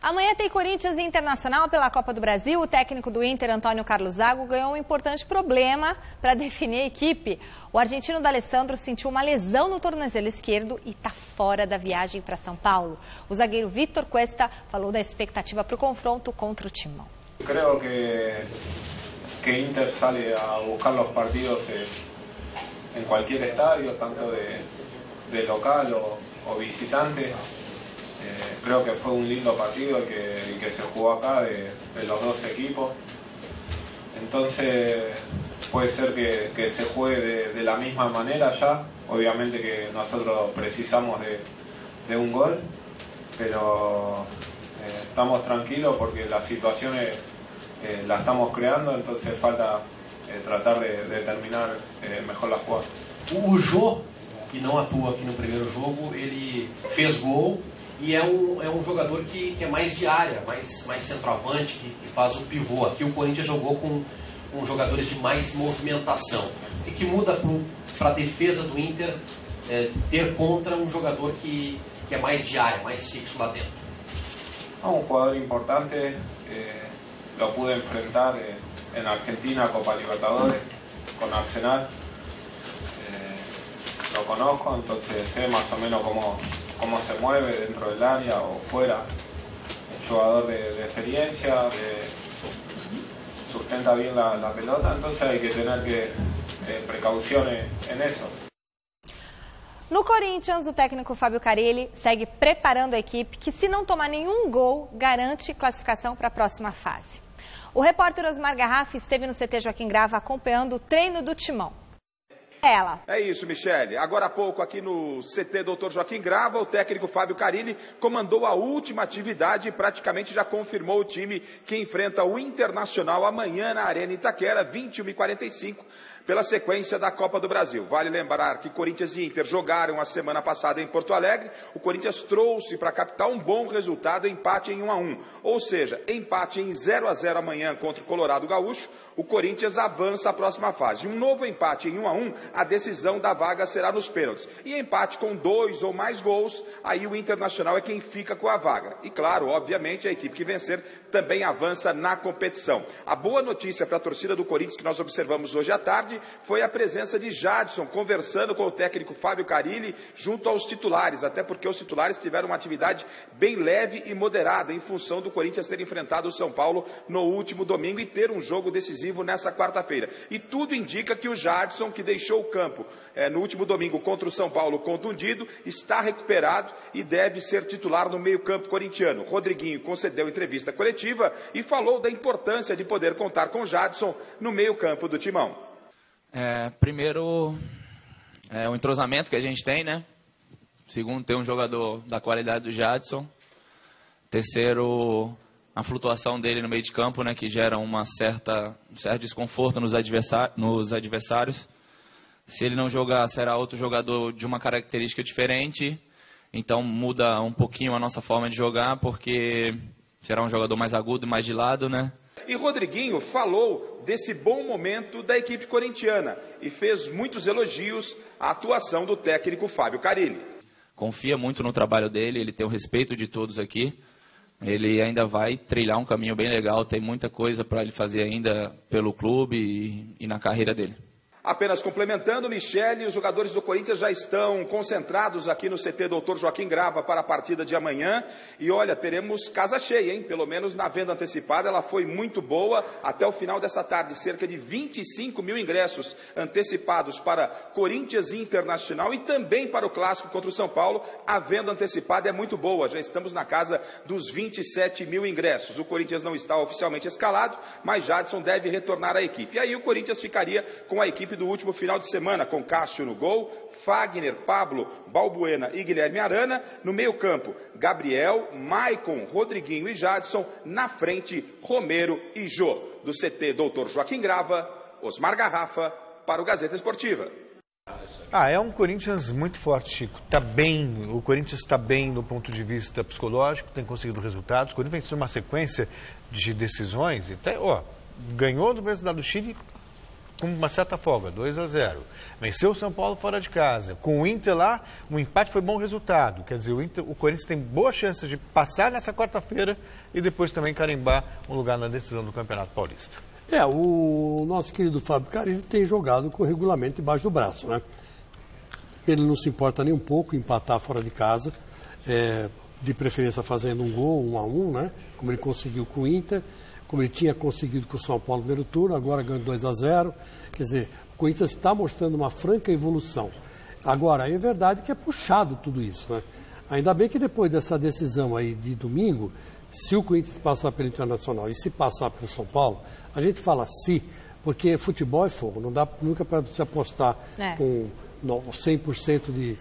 Amanhã tem Corinthians e Internacional pela Copa do Brasil. O técnico do Inter, Antônio Carlos Zago, ganhou um importante problema para definir a equipe. O argentino D'Alessandro sentiu uma lesão no tornozelo esquerdo e está fora da viagem para São Paulo. O zagueiro Vítor Cuesta falou da expectativa para o confronto contra o Timão. Creo que Inter sale a buscar los partidos en cualquier estadio, tanto de local o visitante. Creo que fue un lindo partido el que se jugó acá de los dos equipos. Entonces puede ser que se juegue de la misma manera ya. Obviamente que nosotros precisamos de un gol, pero estamos tranquilos porque las situaciones las estamos creando, entonces falta tratar de terminar mejor la jugada. O Jô, que não atua aqui no primeiro jogo, ele fez gol e é um jogador que é mais de área, mais centroavante, que faz o pivô. Aqui o Corinthians jogou com jogadores de mais movimentação. E que muda para a defesa do Inter ter contra um jogador que é mais de área, mais fixo lá dentro. Un jugador importante, lo pude enfrentar en Argentina, Copa Libertadores, con Arsenal. Lo conozco, entonces sé más o menos cómo se mueve dentro del área o fuera. Un jugador de experiencia, sustenta bien la pelota, entonces hay que tener precauciones en eso. No Corinthians, o técnico Fábio Carille segue preparando a equipe que, se não tomar nenhum gol, garante classificação para a próxima fase. O repórter Osmar Garrafa esteve no CT Joaquim Grava acompanhando o treino do Timão. É isso, Michele. Agora há pouco, aqui no CT Dr. Joaquim Grava, o técnico Fábio Carille comandou a última atividade e praticamente já confirmou o time que enfrenta o Internacional amanhã na Arena Itaquera, 21h45, pela sequência da Copa do Brasil. Vale lembrar que Corinthians e Inter jogaram a semana passada em Porto Alegre. O Corinthians trouxe para a capital um bom resultado, empate em 1-1. Ou seja, empate em 0-0 amanhã contra o Colorado Gaúcho. O Corinthians avança à próxima fase. Um novo empate em 1-1, a decisão da vaga será nos pênaltis. E empate com 2 ou mais gols, aí o Internacional é quem fica com a vaga. E claro, obviamente, a equipe que vencer também avança na competição. A boa notícia para a torcida do Corinthians que nós observamos hoje à tarde foi a presença de Jadson conversando com o técnico Fábio Carille junto aos titulares, até porque os titulares tiveram uma atividade bem leve e moderada em função do Corinthians ter enfrentado o São Paulo no último domingo e ter um jogo decisivo nessa quarta-feira. E tudo indica que o Jadson, que deixou o campo no último domingo contra o São Paulo contundido, está recuperado e deve ser titular no meio-campo corintiano. Rodriguinho concedeu entrevista coletiva e falou da importância de poder contar com Jadson no meio-campo do Timão. Primeiro, o entrosamento que a gente tem, né? Segundo, ter um jogador da qualidade do Jadson. Terceiro, a flutuação dele no meio de campo, né, que gera um certo desconforto nos adversários. Se ele não jogar, será outro jogador de uma característica diferente. Então muda um pouquinho a nossa forma de jogar, porque será um jogador mais agudo e mais de lado, né? E Rodriguinho falou desse bom momento da equipe corintiana e fez muitos elogios à atuação do técnico Fábio Carille. Confia muito no trabalho dele, ele tem o respeito de todos aqui. Ele ainda vai trilhar um caminho bem legal, tem muita coisa para ele fazer ainda pelo clube e na carreira dele. Apenas complementando, Michele, os jogadores do Corinthians já estão concentrados aqui no CT Dr. Joaquim Grava para a partida de amanhã. E olha, teremos casa cheia, hein? Pelo menos na venda antecipada, ela foi muito boa. Até o final dessa tarde, cerca de 25 mil ingressos antecipados para Corinthians e Internacional e também para o clássico contra o São Paulo. A venda antecipada é muito boa, já estamos na casa dos 27 mil ingressos. O Corinthians não está oficialmente escalado, mas Jadson deve retornar à equipe. E aí o Corinthians ficaria com a equipe do último final de semana, com Cássio no gol, Fagner, Pablo, Balbuena e Guilherme Arana. No meio-campo, Gabriel, Maicon, Rodriguinho e Jadson. Na frente, Romero e Jô. Do CT Dr. Joaquim Grava, Osmar Garrafa, para o Gazeta Esportiva. É um Corinthians muito forte, Chico. O Corinthians está bem do ponto de vista psicológico, tem conseguido resultados. O Corinthians tem uma sequência de decisões. Ganhou do Universidade do Chile com uma certa folga, 2-0. Venceu o São Paulo fora de casa. Com o Inter lá, um empate foi bom resultado. Quer dizer, o Corinthians tem boas chances de passar nessa quarta-feira e depois também carimbar um lugar na decisão do Campeonato Paulista. O nosso querido Fábio Carilli tem jogado com o regulamento debaixo do braço, né? Ele não se importa nem um pouco em empatar fora de casa, de preferência fazendo um gol, 1-1, né? Como ele conseguiu com o Inter, como ele tinha conseguido com o São Paulo no primeiro turno, agora ganhou 2-0. Quer dizer, o Corinthians está mostrando uma franca evolução. Agora, é verdade que é puxado tudo isso, né? Ainda bem que depois dessa decisão aí de domingo, se o Corinthians passar pelo Internacional e se passar pelo São Paulo, a gente fala se, porque futebol é fogo, não dá nunca para se apostar com 100%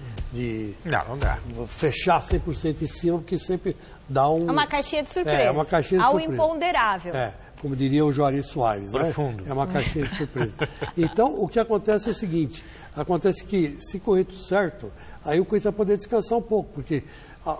Não dá. Fechar 100% em cima, porque sempre dá um... É uma caixinha de surpresa. É uma caixinha de surpresa. Ao imponderável. Como diria o Juari Soares, né? Profundo. É uma caixinha de surpresa. Então, o que acontece é o seguinte, acontece que, se correr tudo certo, aí o Corinthians vai poder descansar um pouco, porque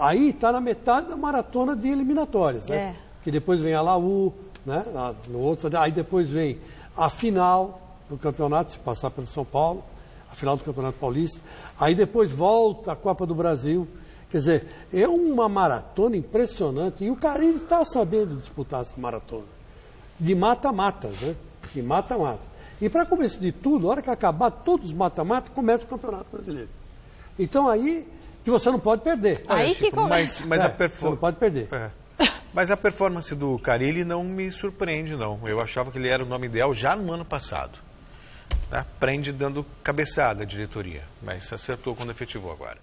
aí está na metade da maratona de eliminatórias, né? Que depois vem a Laú, né? No outro, aí depois vem a final do campeonato, se passar pelo São Paulo, a final do Campeonato Paulista, aí depois volta a Copa do Brasil. Quer dizer, é uma maratona impressionante, e o Carilli está sabendo disputar essa maratona. De mata-matas, né? De mata-mata. E para começo de tudo, a hora que acabar todos os mata-matas, começa o Campeonato Brasileiro. Então aí que você não pode perder. Aí que começa. Mas você não pode perder. Mas a performance do Carilli não me surpreende, não. Eu achava que ele era o nome ideal já no ano passado. Tá? Prende dando cabeçada a diretoria, mas acertou quando efetivou agora.